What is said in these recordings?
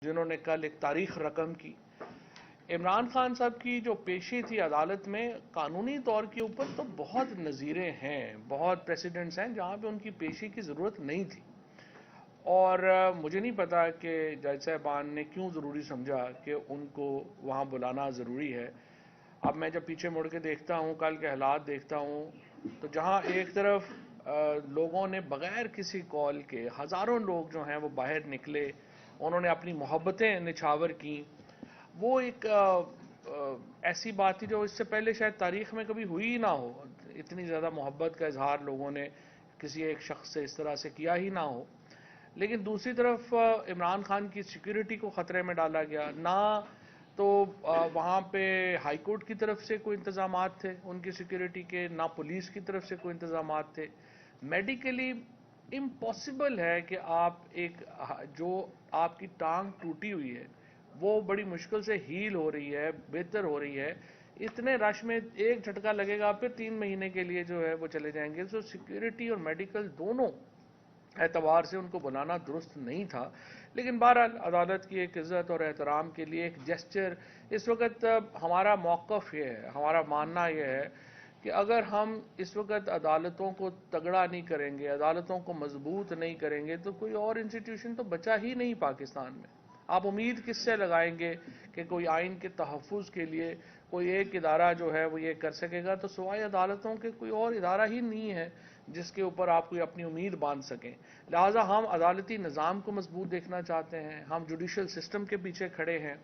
जिन्होंने कल एक तारीख रकम की। इमरान खान साहब की जो पेशी थी अदालत में, कानूनी तौर के ऊपर तो बहुत नज़ीरें हैं, बहुत प्रेसिडेंट्स हैं जहां पे उनकी पेशी की ज़रूरत नहीं थी। और मुझे नहीं पता कि जज साहबान ने क्यों ज़रूरी समझा कि उनको वहां बुलाना ज़रूरी है। अब मैं जब पीछे मुड़ के देखता हूं, कल के हालात देखता हूं, तो जहां एक तरफ लोगों ने बगैर किसी कॉल के हज़ारों लोग जो हैं वो बाहर निकले, उन्होंने अपनी मोहब्बतें निछावर की। वो एक ऐसी बात थी जो इससे पहले शायद तारीख में कभी हुई ही ना हो। इतनी ज़्यादा मोहब्बत का इजहार लोगों ने किसी एक शख्स से इस तरह से किया ही ना हो। लेकिन दूसरी तरफ इमरान खान की सिक्योरिटी को ख़तरे में डाला गया ना। तो वहाँ पे हाई कोर्ट की तरफ से कोई इंतजामात थे उनकी सिक्योरिटी के, ना पुलिस की तरफ से कोई इंतजामात थे। मेडिकली इम्पॉसिबल है कि आप एक जो आपकी टांग टूटी हुई है वो बड़ी मुश्किल से हील हो रही है, बेहतर हो रही है, इतने रश में एक झटका लगेगा, फिर 3 महीने के लिए जो है वो चले जाएंगे। सो सिक्योरिटी और मेडिकल दोनों एतबार से उनको बुलाना दुरुस्त नहीं था। लेकिन बहरहाल अदालत की एक इज़्ज़त और एहतराम के लिए एक जेस्चर, इस वक्त हमारा मौक़िफ़ ये है, हमारा मानना ये है कि अगर हम इस वक्त अदालतों को तगड़ा नहीं करेंगे, अदालतों को मजबूत नहीं करेंगे, तो कोई और इंस्टीट्यूशन तो बचा ही नहीं पाकिस्तान में। आप उम्मीद किससे लगाएंगे कि कोई आइन के तहफ़्फ़ुज़ के लिए कोई एक इदारा जो है वो ये कर सकेगा? तो सिवाय अदालतों के कोई और इदारा ही नहीं है जिसके ऊपर आप कोई अपनी उम्मीद बांध सकें। लिहाजा हम अदालती निज़ाम को मजबूत देखना चाहते हैं, हम जुडिशल सिस्टम के पीछे खड़े हैं,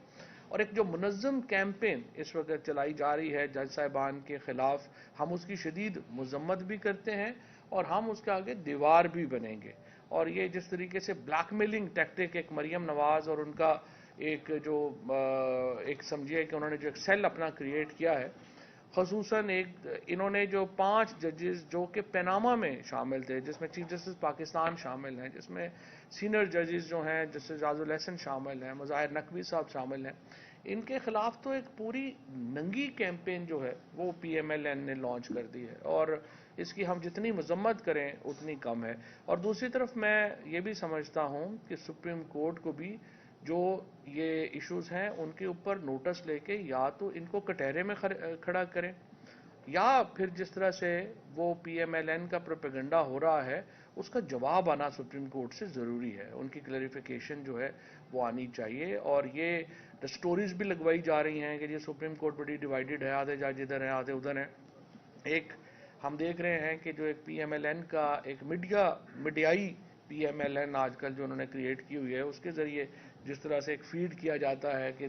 और एक जो मुनज़्ज़म कैंपेन इस वक्त चलाई जा रही है जज साहिबान के ख़िलाफ़, हम उसकी शदीद मज़म्मत भी करते हैं और हम उसके आगे दीवार भी बनेंगे। और ये जिस तरीके से ब्लैकमेलिंग टैक्टिक एक मरियम नवाज़ और उनका एक जो एक समझिए कि उन्होंने जो एक सेल अपना क्रिएट किया है, खसूसन एक इन्होंने जो 5 जजेस जो कि पनामा में शामिल थे, जिसमें चीफ जस्टिस पाकिस्तान शामिल हैं, जिसमें सीनियर जजेस जो हैं जस्टिस आजुल हसन शामिल हैं, मुज़ाहिर नकवी साहब शामिल हैं, इनके खिलाफ तो एक पूरी नंगी कैंपेन जो है वो PMLN ने लॉन्च कर दी है, और इसकी हम जितनी मजम्मत करें उतनी कम है। और दूसरी तरफ मैं ये भी समझता हूँ कि सुप्रीम कोर्ट को भी जो ये इश्यूज हैं उनके ऊपर नोटिस लेके या तो इनको कटहरे में खड़ा करें, या फिर जिस तरह से वो PMLN का प्रोपेगेंडा हो रहा है उसका जवाब आना सुप्रीम कोर्ट से ज़रूरी है। उनकी क्लैरिफिकेशन जो है वो आनी चाहिए। और ये स्टोरीज भी लगवाई जा रही हैं कि ये सुप्रीम कोर्ट बड़ी डिवाइडेड है, आधे जज इधर हैं आधे उधर हैं। एक हम देख रहे हैं कि जो एक PMLN का एक मीडियाई PMLN आजकल जो उन्होंने क्रिएट की हुई है, उसके ज़रिए जिस तरह से एक फीड किया जाता है कि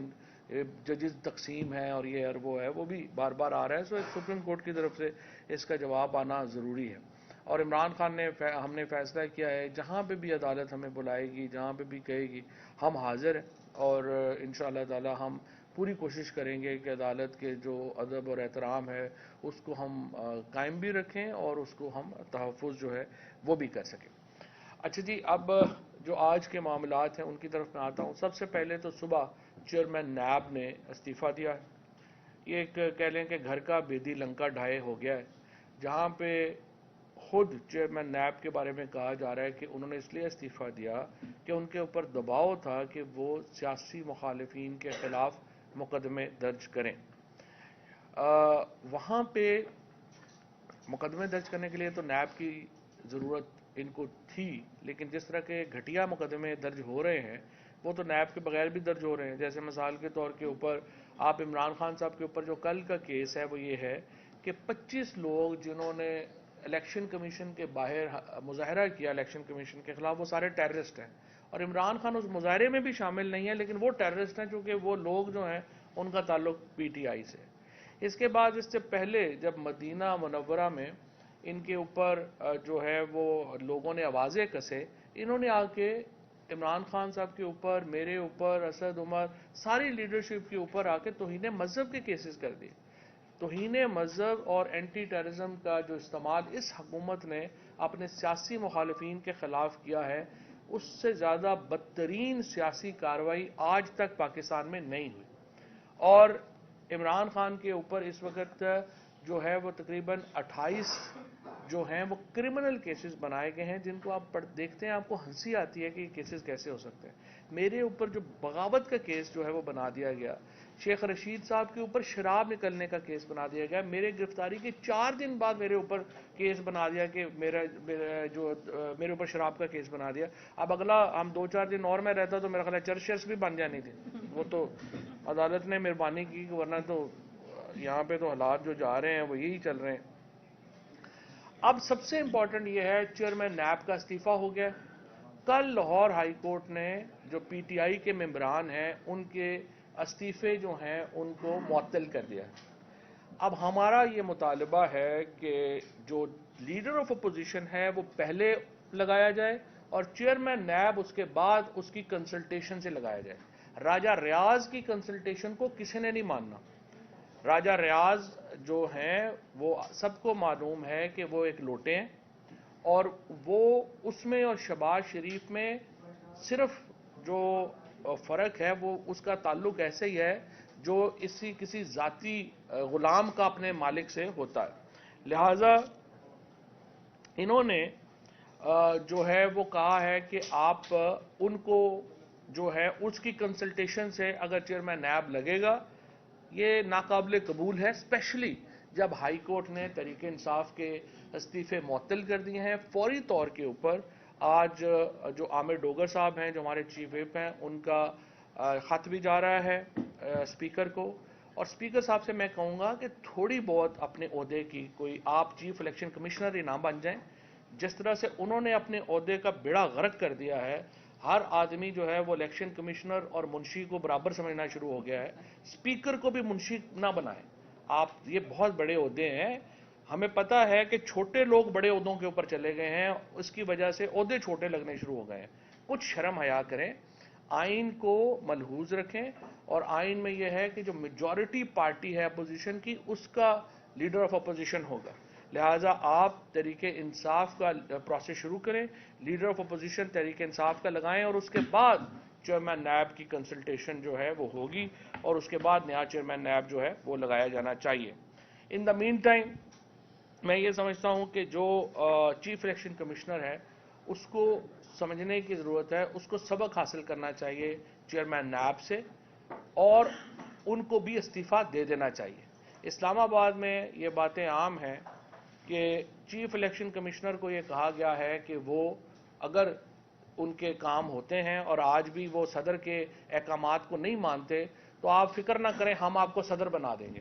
जजेस तकसीम है और ये और वो है, वो भी बार बार आ रहा है। सो सुप्रीम कोर्ट की तरफ से इसका जवाब आना ज़रूरी है। और इमरान खान ने हमने फैसला किया है जहाँ पे भी अदालत हमें बुलाएगी, जहाँ पे भी कहेगी, हम हाजिर हैं। और इंशाअल्लाह ताला हम पूरी कोशिश करेंगे कि अदालत के जो अदब और एहतराम है उसको हम कायम भी रखें और उसको हम तहफ़्फ़ुज़ जो है वो भी कर सकें। अच्छा जी, अब जो आज के मामलात हैं उनकी तरफ मैं आता हूँ। सबसे पहले तो सुबह चेयरमैन नैब ने इस्तीफ़ा दिया है। ये एक कह लें कि घर का बेदी लंका ढाए हो गया है, जहाँ पे खुद चेयरमैन नैब के बारे में कहा जा रहा है कि उन्होंने इसलिए इस्तीफ़ा दिया कि उनके ऊपर दबाव था कि वो सियासी मुखालिफिन के ख़िलाफ़ मुकदमे दर्ज करें। वहाँ पे मुकदमे दर्ज करने के लिए तो नैब की ज़रूरत इनको थी, लेकिन जिस तरह के घटिया मुकदमे दर्ज हो रहे हैं वो तो नैब के बगैर भी दर्ज हो रहे हैं। जैसे मिसाल के तौर के ऊपर आप इमरान खान साहब के ऊपर जो कल का केस है वो ये है कि 25 लोग जिन्होंने इलेक्शन कमीशन के बाहर मुजाहरा किया इलेक्शन कमीशन के खिलाफ, वो सारे टेररिस्ट हैं। और इमरान खान उस मुजाहरे में भी शामिल नहीं है, लेकिन वो टेररिस्ट हैं चूँकि वो लोग जो हैं उनका ताल्लुक PTI से। इसके बाद इससे पहले जब मदीना मुनव्वरा में इनके ऊपर जो है वो लोगों ने आवाज़ें कसे, इन्होंने आके इमरान खान साहब के ऊपर, मेरे ऊपर, असद उमर, सारी लीडरशिप के ऊपर आके तौहीन मज़हब के केसेस कर दिए। तौहीन मज़हब और एंटी टेररिज्म का जो इस्तेमाल इस हुकूमत ने अपने सियासी मुखालिफिन के ख़िलाफ़ किया है, उससे ज़्यादा बदतरीन सियासी कार्रवाई आज तक पाकिस्तान में नहीं हुई। और इमरान खान के ऊपर इस वक्त جو ہے وہ تقریباً 28 جو ہیں وہ کرمنل کیسز بنائے گئے ہیں، جن کو آپ دیکھتے ہیں آپ کو ہنسی آتی ہے کہ یہ کیسز کیسے ہو سکتے ہیں۔ میرے اوپر جو بغاوت کا کیس جو ہے وہ بنا دیا گیا، شیخ رشید صاحب کے اوپر شراب نکلنے کا کیس بنا دیا گیا، میرے گرفتاری کے 4 دن بعد میرے اوپر کیس بنا دیا کہ میرے اوپر شراب کا کیس بنا دیا۔ اب اگلا ہم 2-4 دن اور میں رہتا تو میرا خیال ہے چرچ بھی بن جانی تھی، وہ تو عدالت نے مہربانی کی، ورنہ تو یہاں پہ تو حالات جو جا رہے ہیں وہ یہی چل رہے ہیں۔ اب سب سے امپورٹنٹ یہ ہے چیئرمین نیب کا استعفیٰ ہو گیا۔ کل لاہور ہائی کورٹ نے جو پی ٹی آئی کے ممبران ہیں ان کے استعفے جو ہیں ان کو معطل کر دیا۔ اب ہمارا یہ مطالبہ ہے کہ جو لیڈر آف اپوزیشن ہے وہ پہلے لگایا جائے اور چیئرمین نیب اس کے بعد اس کی کنسلٹیشن سے لگایا جائے۔ راجہ ریاض کی کنسلٹیشن کو کسی نے نہیں ماننا۔ راجہ ریاض جو ہیں وہ سب کو معلوم ہے کہ وہ ایک لوٹے ہیں، اور وہ اس میں اور شہباز شریف میں صرف جو فرق ہے وہ اس کا تعلق ایسے ہی ہے جو کسی ذاتی غلام کا اپنے مالک سے ہوتا ہے۔ لہذا انہوں نے جو ہے وہ کہا ہے کہ آپ ان کو جو ہے اس کی کنسلٹیشن سے اگر چیئرمین نیب لگے گا، یہ ناقابل قبول ہے، اسپیشلی جب ہائی کورٹ نے تحریک انصاف کے استعفے معطل کر دیے ہیں۔ فوری طور کے اوپر آج جو عامر ڈوگر صاحب ہیں جو ہمارے چیف وپ ہیں ان کا خط بھی جا رہا ہے اسپیکر کو، اور اسپیکر صاحب سے میں کہوں گا کہ تھوڑی بہت اپنے عہدے کی کوئی آپ چیف الیکشن کمشنر ہی نہ بن جائیں۔ جس طرح سے انہوں نے اپنے عہدے کا بیڑا غرق کر دیا ہے، ہر آدمی جو ہے وہ الیکشن کمشنر اور منشی کو برابر سمجھنا شروع ہو گیا ہے، اسپیکر کو بھی منشی نہ بنائیں۔ آپ یہ بہت بڑے عہدے ہیں، ہمیں پتا ہے کہ چھوٹے لوگ بڑے عہدوں کے اوپر چلے گئے ہیں، اس کی وجہ سے عہدے چھوٹے لگنے شروع ہو گئے ہیں۔ کچھ شرم حیا کریں، آئین کو ملحوظ رکھیں، اور آئین میں یہ ہے کہ جو میجورٹی پارٹی ہے اپوزیشن کی اس کا لیڈر آف اپوزیشن ہوگا۔ لہٰذا آپ تحریک انصاف کا پروسیس شروع کریں، leader of opposition Tehreek Insaf کا لگائیں، اور اس کے بعد چیئرمین نیب کی کنسلٹیشن جو ہے وہ ہوگی، اور اس کے بعد نیا چیئرمین نیب جو ہے وہ لگایا جانا چاہیے۔ ان دا مین ٹائم میں یہ سمجھتا ہوں کہ جو چیف الیکشن کمشنر ہے اس کو سمجھنے کی ضرورت ہے، اس کو سبق حاصل کرنا چاہیے چیئرمین نیب سے، اور ان کو بھی استعفیٰ دے دینا چاہیے۔ اسلام آباد میں یہ باتیں عام ہیں کہ چیف الیکشن کمشنر کو یہ کہا گیا ہے کہ وہ اگر ان کے کام ہوتے ہیں اور آج بھی وہ صدر کے احکامات کو نہیں مانتے تو آپ فکر نہ کریں، ہم آپ کو صدر بنا دیں گے۔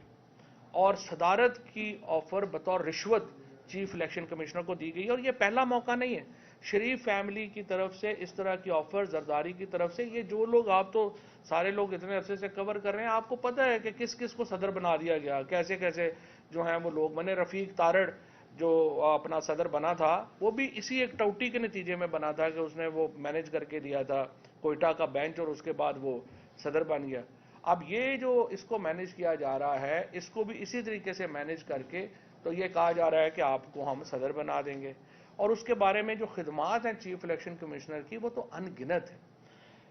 اور صدارت کی آفر بطور رشوت چیف الیکشن کمشنر کو دی گئی، اور یہ پہلا موقع نہیں ہے۔ شریف فیملی کی طرف سے اس طرح کی آفر، زرداری کی طرف سے، یہ جو لوگ آپ تو سارے لوگ اتنے عرصے سے کور کر رہے ہیں، آپ کو پتہ ہے کہ کس کس کو صدر بنا دیا گیا، کیسے کیسے جو ہیں وہ لوگ بنے۔ رفیق تارڑ جو اپنا صدر بنا تھا وہ بھی اسی ایک ٹوٹی کے نتیجے میں بنا تھا کہ اس نے وہ مینج کر کے دیا تھا کوئٹہ کا بینچ، اور اس کے بعد وہ صدر بن گیا۔ اب یہ جو اس کو مینج کیا جا رہا ہے، اس کو بھی اسی طریقے سے مینج کر کے تو یہ کہا جا رہا ہے کہ آپ کو ہم صدر بنا دیں گے، اور اس کے بارے میں جو خدمات ہیں چیف الیکشن کمشنر کی وہ تو ان گنت ہیں۔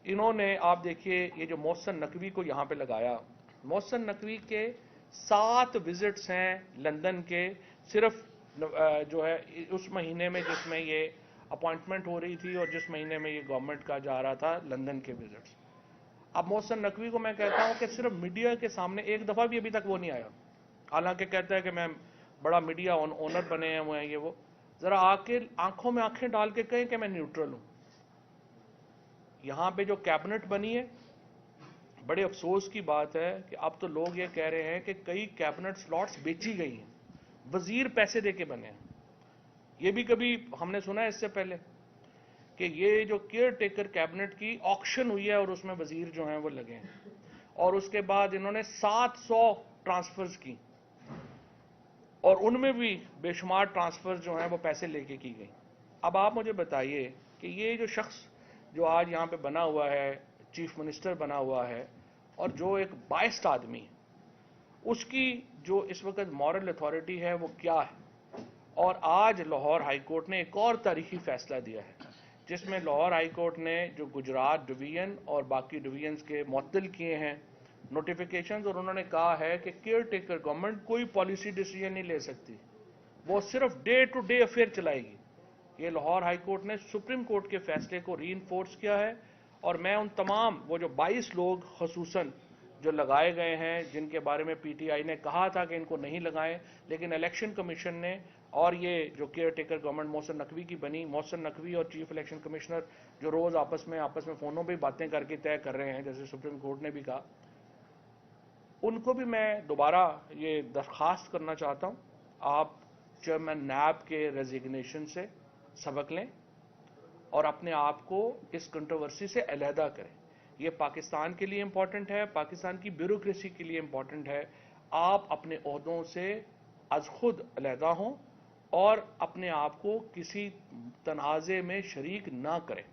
انہوں نے آپ دیکھیے یہ جو محسن نقوی کو یہاں پہ لگایا، محسن نقوی کے 7 وزٹس ہیں لندن کے، صرف جو ہے اس مہینے میں جس میں یہ اپوائنٹمنٹ ہو رہی تھی اور جس مہینے میں یہ گورنمنٹ کا جا رہا تھا لندن کے وزٹس۔ اب محسن نقوی کو میں کہتا ہوں کہ صرف میڈیا کے سامنے ایک دفعہ بھی ابھی تک وہ نہیں آیا، حالانکہ کہتا ہے کہ میں بڑا میڈیا اونر بنے ہوئے ہیں یہ وہ۔ ذرا آ کے آنکھوں میں آنکھیں ڈال کے کہیں کہ میں نیوٹرل ہوں۔ یہاں پہ جو کیبنٹ بنی ہے، بڑے افسوس کی بات ہے کہ اب تو لوگ یہ کہہ رہے ہیں کہ کئی کیبنٹ سلاٹس بیچی گئی ہیں، وزیر پیسے دے کے بنے ہیں۔ یہ بھی کبھی ہم نے سنا ہے اس سے پہلے کہ یہ جو کیئر ٹیکر کیبنٹ کی آکشن ہوئی ہے اور اس میں وزیر جو ہیں وہ لگے ہیں، اور اس کے بعد انہوں نے 700 ٹرانسفرز کی، اور ان میں بھی بے شمار ٹرانسفرز جو ہیں وہ پیسے لے کے کی گئی۔ اب آپ مجھے بتائیے کہ یہ جو شخص جو آج یہاں پہ بنا ہوا ہے، چیف منسٹر بنا ہوا ہے، اور جو ایک بائسڈ آدمی ہے، اس کی جو اس وقت مورل اتھارٹی ہے وہ کیا ہے؟ اور آج لاہور ہائی کورٹ نے ایک اور تاریخی فیصلہ دیا ہے جس میں لاہور ہائی کورٹ نے جو گجرات ڈویژن اور باقی ڈویژنز کے معطل کیے ہیں नोटिफिकेशंस, और उन्होंने कहा है कि केयर टेकर गवर्नमेंट कोई पॉलिसी डिसीजन नहीं ले सकती, वो सिर्फ डे टू डे अफेयर चलाएगी। ये लाहौर हाई कोर्ट ने सुप्रीम कोर्ट के फैसले को रीइंफोर्स किया है, और मैं उन तमाम वो जो 22 लोग खसूसन जो लगाए गए हैं, जिनके बारे में पीटीआई ने कहा था कि इनको नहीं लगाएं, लेकिन इलेक्शन कमीशन ने और ये जो care taker government Mohsin Naqvi की बनी, मोहसिन नकवी और चीफ इलेक्शन कमिश्नर जो रोज आपस में फोनों पे बातें करके तय कर रहे हैं, जैसे सुप्रीम कोर्ट ने भी कहा, उनको भी मैं दोबारा ये दरख्वास्त करना चाहता हूं, आप चेयरमैन नैब के रेजिग्नेशन से सबक लें और अपने आप को इस कंट्रोवर्सी से अलहदा करें। ये पाकिस्तान के लिए इंपॉर्टेंट है, पाकिस्तान की ब्यूरोक्रेसी के लिए इंपॉर्टेंट है। आप अपने ओहदों से अज खुद अलहदा हों और अपने आप को किसी तनाज़े में शरीक ना करें,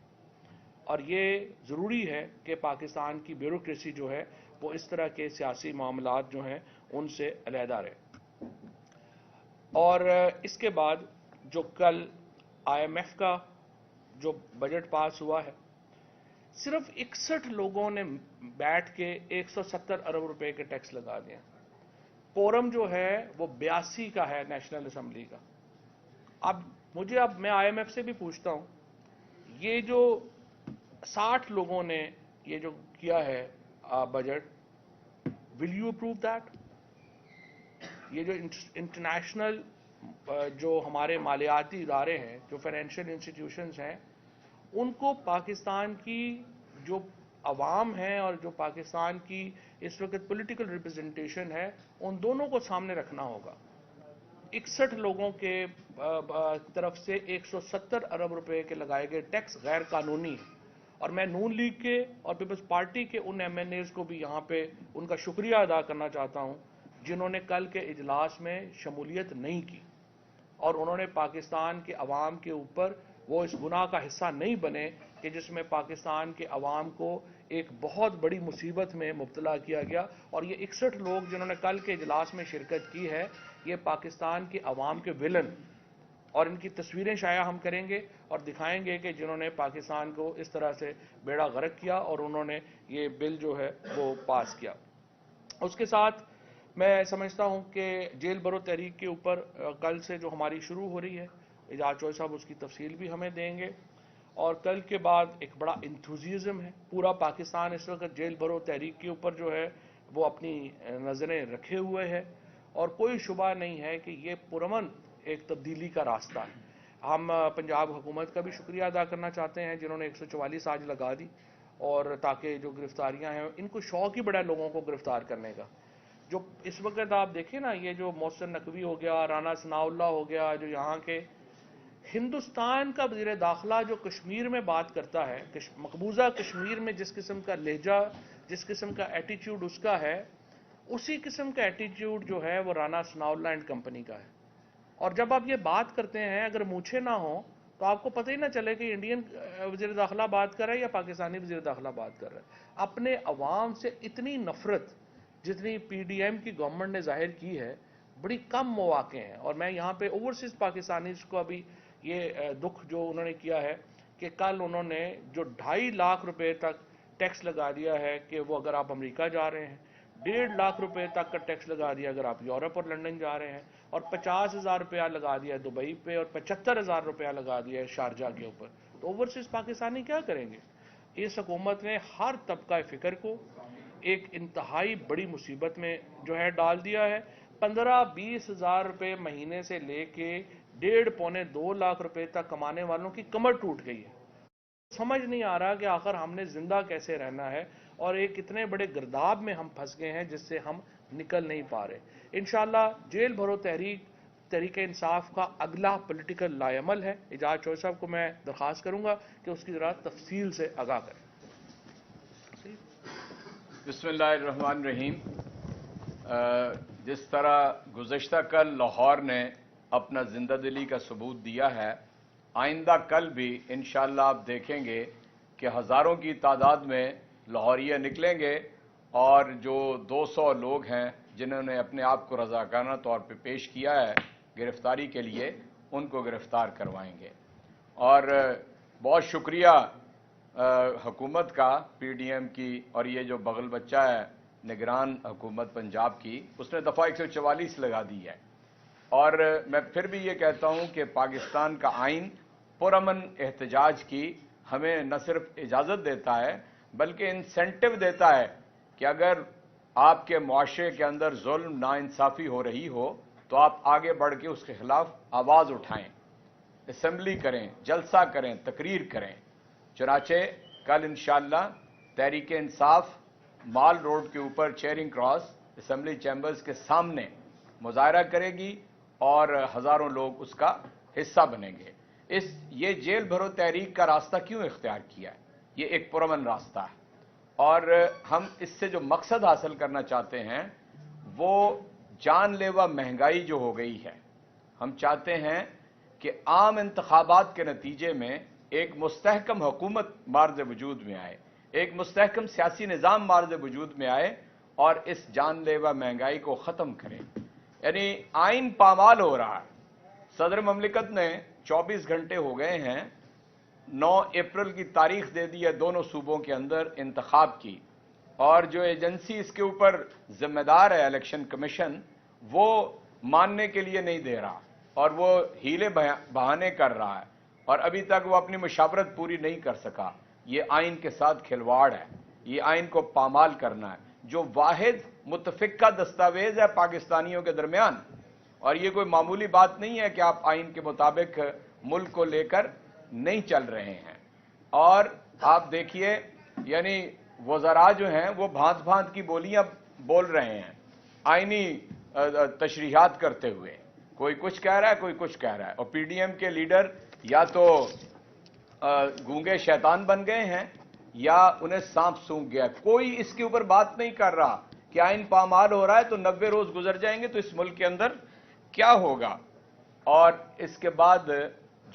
और ये ज़रूरी है कि पाकिस्तान की ब्यूरोक्रेसी जो है वो इस तरह के सियासी मामलात जो हैं उनसे अलहदा रहे। और इसके बाद जो कल IMF का जो बजट पास हुआ है, सिर्फ 61 लोगों ने बैठ के 170 अरब रुपए के टैक्स लगा दिए। कोरम जो है वो 82 का है नेशनल असेंबली का। अब मैं IMF से भी पूछता हूं, ये जो 60 लोगों ने ये जो किया है budget, will you approve that? ये जो इंटरनेशनल जो हमारे मालियाती इदारे हैं, जो फाइनेंशियल इंस्टीट्यूशंस हैं, उनको पाकिस्तान की जो अवाम है और जो पाकिस्तान की इस वक्त पॉलिटिकल रिप्रेजेंटेशन है, उन दोनों को सामने रखना होगा। 61 लोगों के तरफ से 170 अरब रुपए के लगाए गए टैक्स गैर कानूनी है, और मैं नून लीग के और पीपल्स पार्टी के उन MNAs को भी यहाँ पे उनका शुक्रिया अदा करना चाहता हूँ जिन्होंने कल के इजलास में शमूलियत नहीं की और उन्होंने पाकिस्तान के अवाम के ऊपर वो इस गुनाह का हिस्सा नहीं बने कि जिसमें पाकिस्तान के अवाम को एक बहुत बड़ी मुसीबत में मुब्तला किया गया। और ये 61 लोग जिन्होंने कल के इजलास में शिरकत की है, ये पाकिस्तान के अवाम के विलन, और इनकी तस्वीरें शाया हम करेंगे और दिखाएंगे कि जिन्होंने पाकिस्तान को इस तरह से बेड़ा गर्क किया और उन्होंने ये बिल जो है वो पास किया। उसके साथ मैं समझता हूं कि जेल भरो तहरीक के ऊपर कल से जो हमारी शुरू हो रही है, एजाज चौधरी साहब उसकी तफसील भी हमें देंगे, और कल के बाद एक बड़ा इंथुजिज्म है। पूरा पाकिस्तान इस वक्त जेल भरो तहरीक के ऊपर जो है वो अपनी नज़रें रखे हुए है, और कोई शुबा नहीं है कि ये पुरअमन एक तब्दीली का रास्ता है। हम पंजाब हुकूमत का भी शुक्रिया अदा करना चाहते हैं जिन्होंने 144 आज लगा दी, और ताकि जो गिरफ्तारियां हैं, इनको शौक ही बड़ा है लोगों को गिरफ्तार करने का। जो इस वक्त आप देखिए ना, ये जो मोहसिन नकवी हो गया, राना सनाउल्लाह हो गया, जो यहाँ के हिंदुस्तान का वज़ीर दाखिला जो कश्मीर में बात करता है, मकबूजा कश्मीर में जिस किस्म का लहजा, जिस किस्म का एटीट्यूड उसका है, उसी किस्म का एटीट्यूड जो है वो राना सनाउल्लाह एंड कंपनी का है। और जब आप ये बात करते हैं, अगर मूछे ना हो तो आपको पता ही ना चले कि इंडियन वज़ीर दाखिला बात कर रहा है या पाकिस्तानी वज़ीर दाखिला बात कर रहा है। अपने अवाम से इतनी नफरत जितनी PDM की गवर्नमेंट ने जाहिर की है, बड़ी कम मौके हैं। और मैं यहाँ पे ओवरसीज पाकिस्तानीज को अभी ये दुख जो उन्होंने किया है कि कल उन्होंने जो 2.5 लाख रुपए तक टैक्स लगा दिया है कि वो अगर आप अमेरिका जा रहे हैं, 1.5 लाख रुपए तक का टैक्स लगा दिया अगर आप यूरोप और लंदन जा रहे हैं, और 50,000 रुपया लगा दिया है दुबई पे, और 75,000 रुपया लगा दिया है शारजा के ऊपर। तो ओवरसीज पाकिस्तानी क्या करेंगे? इस हुकूमत ने हर तबका फिक्र को एक इंतहाई बड़ी मुसीबत में जो है डाल दिया है। 15-20 हज़ार रुपये महीने से लेके 1.5-2 लाख रुपए तक कमाने वालों की कमर टूट गई है। समझ नहीं आ रहा कि आखिर हमने जिंदा कैसे रहना है, और एक इतने बड़े गिरदाब में हम फंस गए हैं जिससे हम निकल नहीं पा रहे। इंशाअल्लाह जेल भरो तहरीक इंसाफ का अगला पॉलिटिकल लाएमल है। एजाज चौधरी साहब को मैं दरख्वास्त करूंगा कि उसकी जरा तफसील से आगाह करें। बिस्मिल्लाहिर्रहमानिर्रहीम। जिस तरह गुज़श्ता कल लाहौर ने अपना जिंदा दिली का सबूत दिया है, आइंदा कल भी इंशाअल्लाह आप देखेंगे कि हज़ारों की तादाद में लाहौरिया निकलेंगे, और जो 200 लोग हैं जिन्होंने अपने आप को रज़ाकाना तौर पर पेश किया है गिरफ्तारी के लिए, उनको गिरफ्तार करवाएंगे। और बहुत शुक्रिया हुकूमत का, PDM की, और ये जो बगल बच्चा है निगरान हुकूमत पंजाब की, उसने दफ़ा 144 लगा दी है। और मैं फिर भी ये कहता हूँ कि पाकिस्तान का आइन पुरअमन एहतजाज की हमें न सिर्फ इजाज़त देता है बल्कि इंसेंटिव देता है कि अगर आपके मुआशरे के अंदर जुल्म नाइंसाफ़ी हो रही हो तो आप आगे बढ़ के उसके खिलाफ आवाज़ उठाएं, असेंबली करें, जलसा करें, तकरीर करें। चुनाचे कल इंशाअल्लाह तहरीक इंसाफ माल रोड के ऊपर चेयरिंग क्रॉस असेंबली चैम्बर्स के सामने मुजाहरा करेगी और हज़ारों लोग उसका हिस्सा बनेंगे। ये जेल भरो तहरीक का रास्ता क्यों इख्तियार किया है? ये एक पुरअमन रास्ता है और हम इससे जो मकसद हासिल करना चाहते हैं वो जानलेवा महंगाई जो हो गई है। हम चाहते हैं कि आम इंतखाबात के नतीजे में एक मुस्तहकम हुकूमत मार्ज वजूद में आए, एक मुस्तहकम सियासी निज़ाम मार्ज वजूद में आए और इस जानलेवा महंगाई को ख़त्म करें। यानी आइन पामाल हो रहा है। सदर ममलिकत ने 24 घंटे हो गए हैं, 9 अप्रैल की तारीख दे दी है दोनों सूबों के अंदर इंतखाब की, और जो एजेंसी इसके ऊपर जिम्मेदार है इलेक्शन कमीशन, वो मानने के लिए नहीं दे रहा और वो हीले बहाने कर रहा है और अभी तक वो अपनी मुशावरत पूरी नहीं कर सका। ये आइन के साथ खिलवाड़ है, ये आइन को पामाल करना है जो वाहिद मुतफिका दस्तावेज है पाकिस्तानियों के दरमियान। और ये कोई मामूली बात नहीं है कि आप आइन के मुताबिक मुल्क को लेकर नहीं चल रहे हैं। और आप देखिए यानी वज़रा जो हैं वो भांत भांत की बोलियां बोल रहे हैं आइनी तशरीहात करते हुए, कोई कुछ कह रहा है, कोई कुछ कह रहा है। और पीडीएम के लीडर या तो गूंगे शैतान बन गए हैं या उन्हें सांप सूंघ गया। कोई इसके ऊपर बात नहीं कर रहा कि आइन पामाल हो रहा है तो 90 रोज गुजर जाएंगे तो इस मुल्क के अंदर क्या होगा। और इसके बाद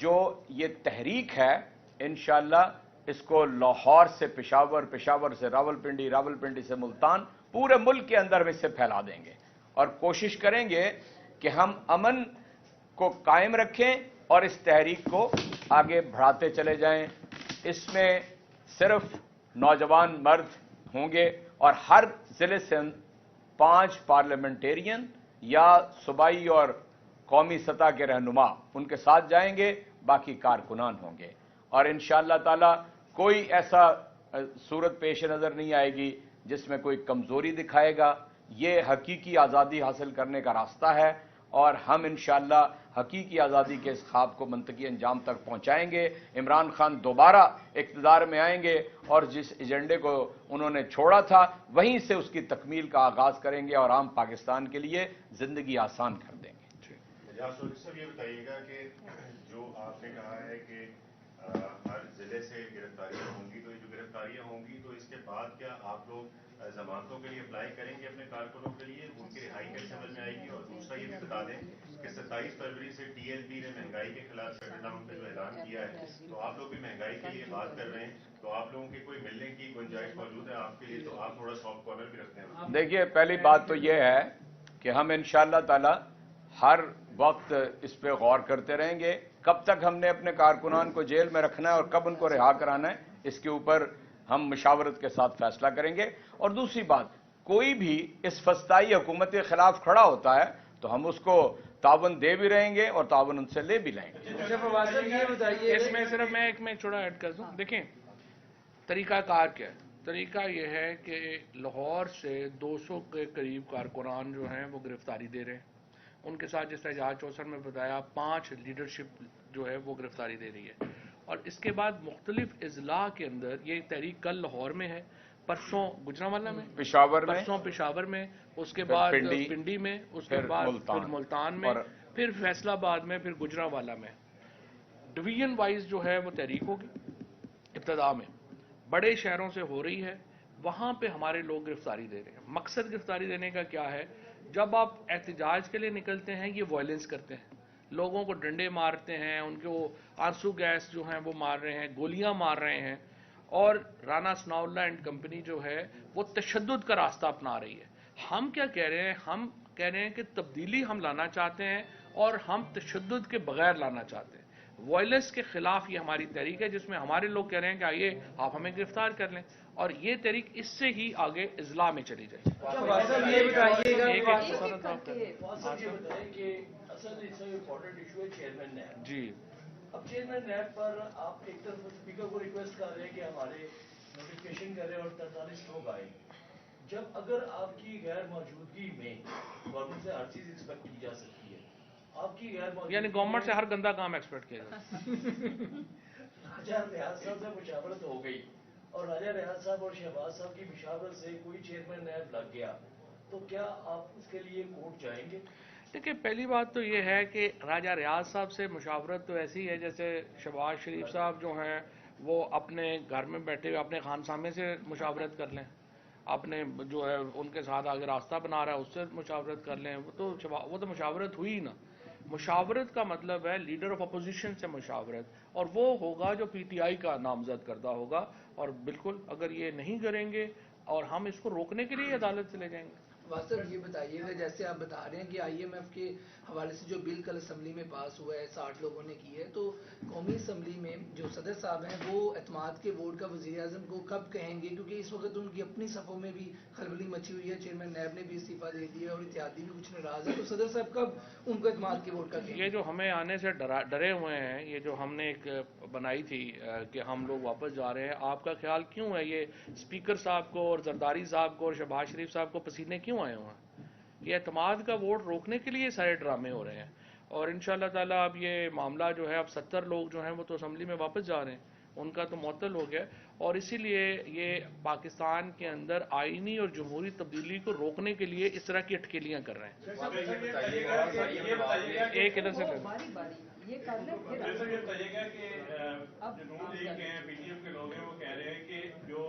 जो ये तहरीक है इंशाअल्लाह इसको लाहौर से पेशावर, पेशावर से रावलपिंडी, रावलपिंडी से मुल्तान, पूरे मुल्क के अंदर हम इससे फैला देंगे और कोशिश करेंगे कि हम अमन को कायम रखें और इस तहरीक को आगे बढ़ाते चले जाएं। इसमें सिर्फ नौजवान मर्द होंगे और हर जिले से 5 पार्लियामेंटेरियन या सूबाई और कौमी सतह के रहनुमा उनके साथ जाएंगे, बाकी कारकुनान होंगे और इंशाअल्लाह ताला कोई ऐसा सूरत पेश नजर नहीं आएगी जिसमें कोई कमजोरी दिखाएगा। ये हकीकी आज़ादी हासिल करने का रास्ता है और हम इंशाअल्लाह हकीकी आज़ादी के इस ख्वाब को मंतकी अंजाम तक पहुंचाएंगे। इमरान खान दोबारा इक़्तिदार में आएंगे और जिस एजेंडे को उन्होंने छोड़ा था वहीं से उसकी तकमील का आगाज करेंगे और आम पाकिस्तान के लिए जिंदगी आसान कर देंगे। सर ये बताइएगा कि जो आपने कहा है कि हर जिले से गिरफ्तारियां होंगी, तो ये जो गिरफ्तारियां होंगी तो इसके बाद क्या आप लोग जमानतों के लिए अप्लाई करेंगे अपने कारकुनों के लिए, उनकी रिहाई कैसे अमल में आएगी? और दूसरा ये भी बता दें कि 27 फरवरी से टीएलबी ने महंगाई के खिलाफ शटडाउन का जो ऐलान किया है, तो आप लोग भी महंगाई के लिए बात कर रहे हैं, तो आप लोगों की कोई मिलने की गुंजाइश मौजूद है आपके लिए, तो आप थोड़ा सॉफ्ट कॉर्नर भी रखते हैं? देखिए, पहली बात तो यह है कि हम इंशाअल्लाह ताला हर वक्त इस पे गौर करते रहेंगे। कब तक हमने अपने कारकुनान को जेल में रखना है और कब उनको रिहा कराना है, इसके ऊपर हम मशावरत के साथ फैसला करेंगे। और दूसरी बात, कोई भी इस फस्ताई हुकूमत के खिलाफ खड़ा होता है तो हम उसको तावन दे भी रहेंगे और तावन उनसे ले भी लेंगे। इसमें सिर्फ मैं एक छोटा ऐड कर दूं। देखें तरीकाकार क्या है। तरीका यह है कि लाहौर से 200 के करीब कारकुनान जो हैं वो गिरफ्तारी दे रहे हैं। उनके साथ जिस तरह एजाज चौसर में बताया 5 लीडरशिप जो है वो गिरफ्तारी दे रही है। और इसके बाद मुख्तलिफ अजला के अंदर ये तहरीक कल लाहौर में है, परसों गुजरांवाला में, पेशावर में, परसों पेशावर में, उसके बाद पिंडी में, उसके बाद फिर मुल्तान में, फिर फैसलाबाद में, फिर गुजरांवाला में। डिवीजन वाइज जो है वो तहरीक होगी। इब्तदा में बड़े शहरों से हो रही है, वहां पे हमारे लोग गिरफ्तारी दे रहे हैं। मकसद गिरफ्तारी देने का क्या है? जब आप एहतजाज के लिए निकलते हैं ये वायलेंस करते हैं, लोगों को डंडे मारते हैं, उनको आंसू गैस जो है वो मार रहे हैं, गोलियां मार रहे हैं। और राना सनाउल्लाह एंड कंपनी जो है वो तशद्दुद का रास्ता अपना रही है। हम क्या कह रहे हैं? हम कह रहे हैं कि तब्दीली हम लाना चाहते हैं और हम तशद्दुद के बगैर लाना चाहते हैं। وائلنس کے خلاف یہ ہماری تحریک ہے، جس میں ہمارے لوگ کہہ رہے ہیں کہ آئیے آپ ہمیں گرفتار کر لیں، اور یہ تحریک اس سے ہی آگے اضلاع میں چلی جائے۔ یہ بتائیے گا ایک یہ بتائیں کہ اصل اس میں امپورٹنٹ ایشو ہے چیئرمین نیب۔ جی، اب چیئرمین نیب پر آپ ایک طرف اسپیکر کو ریکویسٹ کر رہے ہیں کہ ہمارے نوٹیفکیشن کریں اور 43 لوگ آئیں، جب اگر آپ کی غیر موجودگی میں گورنمنٹ سے ہر چیز ایکسپیکٹ کی جا سکتی ہے، آپ کی غیر موجودگی یعنی گورنمنٹ سے ہر گندا کام ایکسپیکٹ کیا جائے۔ راجہ ریاض صاحب سے مشاورت ہو گئی اور راجہ ریاض صاحب اور شہباز صاحب کی مشاورت سے کوئی چیئرمین نیب لگ گیا، تو کیا آپ اس کے لیے کورٹ جائیں گے؟ دیکھیں، پہلی بات تو یہ ہے کہ راجہ ریاض صاحب سے مشاورت تو ایسی ہے جیسے شہباز شریف صاحب جو ہیں وہ اپنے گھر میں بیٹھے ہوئے اپنے خانسامے سے مشاورت کر لیں، اپنے جو ہے ان کے ساتھ آگے راستہ بنا رہا ہے اس سے مشاورت کر لیں، وہ تو مشاورت ہوئی نا۔ مشاورت کا مطلب ہے لیڈر آف اپوزیشن سے مشاورت، اور وہ ہوگا جو پی ٹی آئی کا نامزد کردہ ہوگا، اور بالکل اگر یہ نہیں کریں گے اور ہم اس کو روکنے کے لیے عدالت سے لے جائیں گے۔ واسف یہ بتائیے گا، جیسے آپ بتا رہے ہیں کہ آئی ایم ایف کے حوالے سے جو بل کل اسمبلی میں پاس ہوا ہے 60 لوگوں نے کی ہے، تو قومی اسمبلی میں جو صدر صاحب ہیں وہ اعتماد کے ووٹ کا وزیر اعظم کو کب کہیں گے؟ کیونکہ اس وقت ان کی اپنی صفوں میں بھی خلبلی مچی ہوئی ہے، چیئرمین نیب نے بھی استعفیٰ دے دیا اور اتحادی بھی کچھ ناراض ہے، تو صدر صاحب کب ان کو اعتماد کے ووٹ کا کہیں گے؟ یہ جو ہمیں آنے سے ڈرے ہوئے ہیں، یہ جو ہم نے ایک بنائی تھی کہ ہم لوگ واپس جا رہے ہیں، آپ کا خیال کیوں ہے یہ اسپیکر صاحب کو اور زرداری صاحب کو اور شہباز شریف صاحب کو پسینے کیوں آئے ہوئے ہیں؟ یہ اعتماد کا ووٹ روکنے کے لیے سارے ڈرامے ہو رہے ہیں، اور انشاءاللہ تعالیٰ اب یہ معاملہ جو ہے، اب 70 لوگ جو ہیں وہ تو اسمبلی میں واپس جا رہے ہیں، ان کا تو معطل ہو گیا، اور اسی لیے یہ پاکستان کے اندر آئینی اور جمہوری تبدیلی کو روکنے کے لیے اس طرح کی اٹکیلیاں کر رہے ہیں۔ ایک ادھر سے یہ بتائیے گا کہ نون لیگ کے ہیں، پی ٹی ایم کے لوگ ہیں، وہ کہہ رہے ہیں کہ جو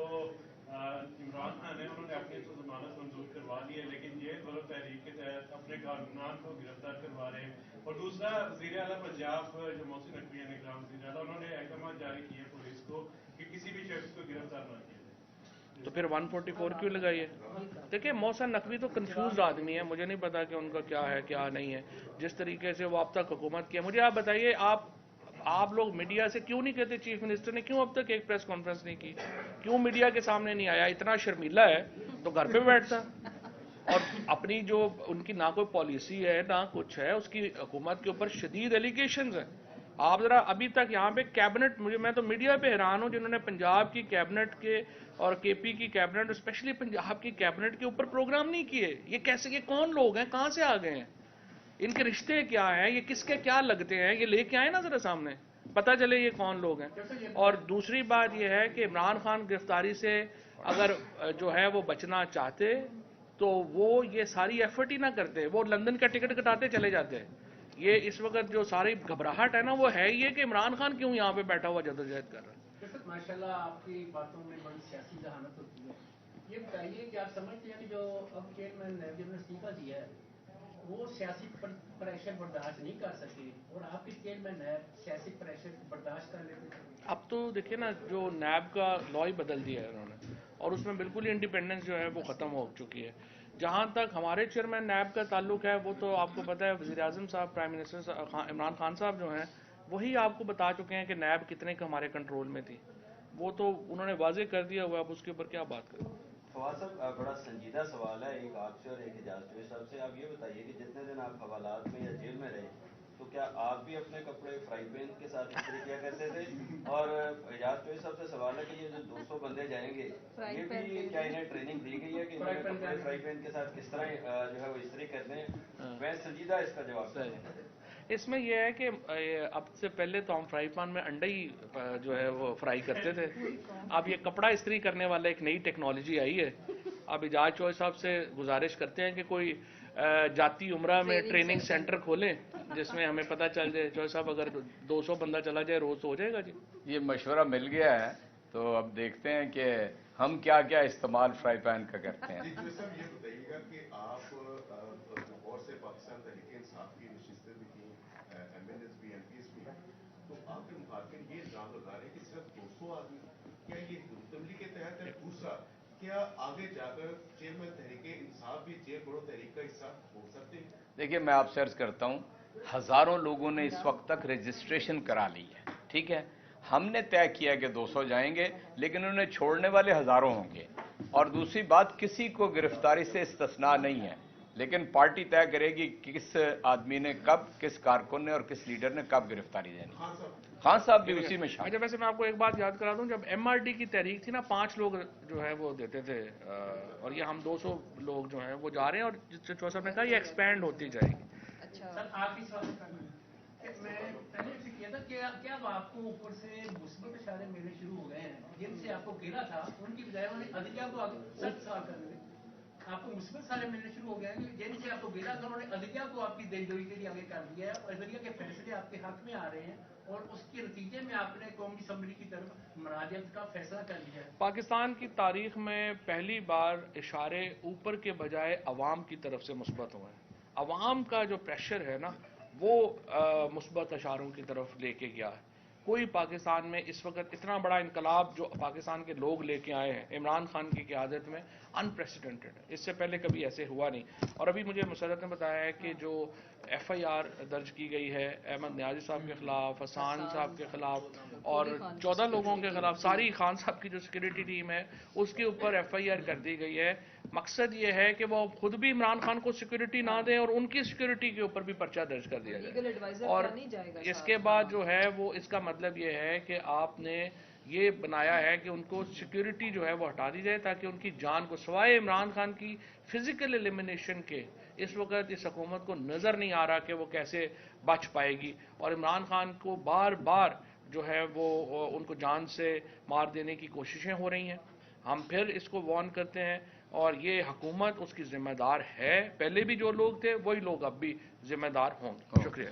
عمران خان ہیں انہوں نے اپنی تو ضمانت منظور کروا لی ہے، لیکن یہ طلب تحریک کے تحت اپنے کارکنان کو گرفتار کروا رہے ہیں، اور دوسرا وزیر اعلیٰ پنجاب جو محسن نقوی ہیں، نگراں وزیر اعلیٰ، انہوں نے احکامات جاری کیے ہیں پولیس کو کہ کسی بھی شخص کو گرفتار نہ کیا جائے، تو پھر 144 کیوں لگائی ہے؟ دیکھیں، محسن نقوی تو کنفیوزڈ آدمی ہے، مجھے نہیں پتا کہ ان کا کیا ہے کیا نہیں ہے، جس طریقے سے وہ اب تک حکومت کیا۔ مجھے آپ بتائیے، آپ لوگ میڈیا سے کیوں نہیں کہتے چیف منسٹر نے کیوں اب تک ایک پریس کانفرنس نہیں کی؟ کیوں میڈیا کے سامنے نہیں آیا؟ اتنا شرمیلا ہے تو گھر پہ بیٹھتا، اور اپنی جو ان کی نہ کوئی پالیسی ہے نہ کچھ ہے، اس کی حکومت کے اوپر شدید ایلیگیشنز ہیں۔ آپ ذرا ابھی تک یہاں پہ کیبنٹ، میں تو میڈیا پہ حیران ہوں جنہوں نے پنجاب کی کیبنٹ کے اور کے پی کی کیبنٹ، اسپیشلی پنجاب کی کیبنٹ کے اوپر پروگرام نہیں کیے۔ یہ کیسے، یہ کون لوگ ہیں، کہاں سے آ گئے ہیں، ان کے رشتے کیا ہیں، یہ کس کے کیا لگتے ہیں، یہ لے کے آئے نا ذرا سامنے، پتہ چلے یہ کون لوگ ہیں۔ اور دوسری بات یہ ہے کہ عمران خان گرفتاری سے اگر جو ہے وہ بچنا چاہتے تو وہ یہ ساری ایفرٹ ہی نہ کرتے، وہ لندن کا ٹکٹ کٹاتے چلے جاتے۔ یہ اس وقت جو ساری گھبراہٹ ہے نا، وہ ہے یہ کہ عمران خان کیوں یہاں پہ بیٹھا ہوا جدوجہد کر رہا ہے۔ ماشاءاللہ آپ کی باتوں میں بڑی سیاسی ذہانت ہوتی ہے۔ یہ بتائیے کہ آپ سمجھتے ہیں کہ جو اب چیئرمین نیب نے استعفیٰ دیا ہے وہ سیاسی پریشر برداشت نہیں کر سکے، اور آپ کے چیئرمین نیب سیاسی پریشر برداشت کر لیتے تھے؟ اب تو دیکھیں نا، جو نیب کا لا ہی بدل دیا ہے انہوں نے، اور اس میں بالکل ہی انڈیپینڈنس جو ہے وہ ختم ہو چکی ہے۔ جہاں تک ہمارے چیئرمین نیب کا تعلق ہے، وہ تو آپ کو پتہ ہے وزیر اعظم صاحب، پرائم منسٹر عمران خان صاحب جو ہیں وہی آپ کو بتا چکے ہیں کہ نیب کتنے کا ہمارے کنٹرول میں تھی، وہ تو انہوں نے واضح کر دیا ہوا، اب اس کے اوپر کیا بات کریں۔ فواد صاحب، بڑا سنجیدہ سوال ہے، ایک آپ سے اور ایک اعجاز چوہے صاحب سے۔ آپ یہ بتائیے کہ جتنے دن آپ حوالات میں یا جیل میں رہے تو کیا آپ بھی اپنے کپڑے فرائی پین کے ساتھ استری کیا کرتے تھے؟ اور اعجاز چوہے صاحب سے سوال ہے کہ یہ جو 200 بندے جائیں گے، یہ بھی کیا انہیں ٹریننگ دی گئی ہے کہ انہیں کپڑے فرائی پین کے ساتھ کس طرح جو ہے وہ استری کرتے ہیں؟ میں سنجیدہ اس کا جواب دوں۔ اس میں یہ ہے کہ اب سے پہلے تو ہم فرائی پان میں انڈا ہی جو ہے وہ فرائی کرتے تھے، اب یہ کپڑا استری کرنے والا ایک نئی ٹیکنالوجی آئی ہے۔ اب اعجاز چوہے صاحب سے گزارش کرتے ہیں کہ کوئی جاتی عمرہ میں ٹریننگ سینٹر کھولیں جس میں ہمیں پتہ چل جائے۔ چوہے صاحب اگر 200 بندہ چلا جائے روز تو ہو جائے گا جی۔ یہ مشورہ مل گیا ہے، تو اب دیکھتے ہیں کہ ہم کیا کیا استعمال فرائی پین کا کرتے ہیں۔ جی جو صاحب یہ بتائیے گا کہ آپ اور سے پاکستان تحریک انصاف کی نشستیں بھی تھیں، ایم ایل ایز بھی، ایم پی ایس بھی، تو آپ کے مخالفین یہ الزام لگا رہے ہیں کہ صرف 200 آدمی، کیا یہ حکومت عملی کے تحت ہے؟ دوسرا، کیا آگے جا کر چیئرمین تحریک انصاف بھی جیل بڑھو تحریک کا حصہ ہو سکتے ہیں؟ دیکھیے، میں آپ سے عرض کرتا ہوں हज़ारों लोगों ने इस वक्त तक रजिस्ट्रेशन करा ली है, ठीक है। हमने तय किया कि 200 जाएंगे, लेकिन उन्हें छोड़ने वाले हज़ारों होंगे। और दूसरी बात, किसी को गिरफ्तारी से इस्तिस्ना नहीं है, लेकिन पार्टी तय करेगी कि किस आदमी ने कब, किस कारकुन ने और किस लीडर ने कब गिरफ्तारी देनी। खान साहब भी उसी में शामिल। अच्छा, वैसे मैं आपको एक बात याद करा दूं, जब MRD की तहरीक थी ना, 5 लोग जो है वो देते थे, और ये हम 200 लोग जो हैं वो जा रहे हैं, और जिससे चौसा ने कहा ये एक्सपैंड होती जाएगी। अच्छा सर, आखिरी सवाल करना है। मैं पहले से किया था कि क्या अब आपको ऊपर से मुस्बत इशारे मिलने शुरू हो गए हैं, जिनसे आपको गिला था उनकी बजाय उन्होंने अदलिया को आगे सख्त सवाल करने आपको मुस्बत सारे मिलने शुरू हो गए हैं, जिनसे आपको गिला था उन्होंने अदलिया को आपकी दिलजोई के लिए आगे कर दिया है, और अदलिया के फैसले आपके हक में आ रहे हैं, और उसके नतीजे में आपने कौमी असम्बली की तरफ मुराजत का फैसला कर लिया है। पाकिस्तान की तारीख में पहली बार इशारे ऊपर के बजाय अवाम की तरफ से मुस्बत हुए हैं। अवाम का जो प्रेशर है ना, वो मुस्बत इशारों की तरफ लेके गया है। कोई पाकिस्तान में इस वक्त इतना बड़ा इनकलाब जो पाकिस्तान के लोग लेके आए हैं इमरान खान की क़यादत में, अनप्रेसिडेंटेड है। इससे पहले कभी ऐसे हुआ नहीं। और अभी मुझे मुसर्रत ने बताया है कि जो FIR दर्ज की गई है अहमद न्याजी साहब के खिलाफ, हसान साहब के खिलाफ और 14 लोगों के खिलाफ, सारी खान साहब की जो सिक्योरिटी टीम है उसके ऊपर FIR कर दी गई है। मकसद ये है कि वो खुद भी इमरान खान को सिक्योरिटी ना दें और उनकी सिक्योरिटी के ऊपर भी पर्चा दर्ज कर दिया जाए। और इसके बाद जो है वो, इसका मतलब ये है कि आपने ये बनाया है कि उनको सिक्योरिटी जो है वो हटा दी जाए, ताकि उनकी जान को, सवाए इमरान खान की फिजिकल एलिमिनेशन के, इस वक्त इस हुकूमत को नज़र नहीं आ रहा कि वो कैसे बच पाएगी। और इमरान खान को बार बार जो है वो उनको जान से मार देने की कोशिशें हो रही हैं। हम फिर इसको वार्न करते हैं, और ये हुकूमत उसकी जिम्मेदार है। पहले भी जो लोग थे वही लोग अब भी जिम्मेदार होंगे। शुक्रिया।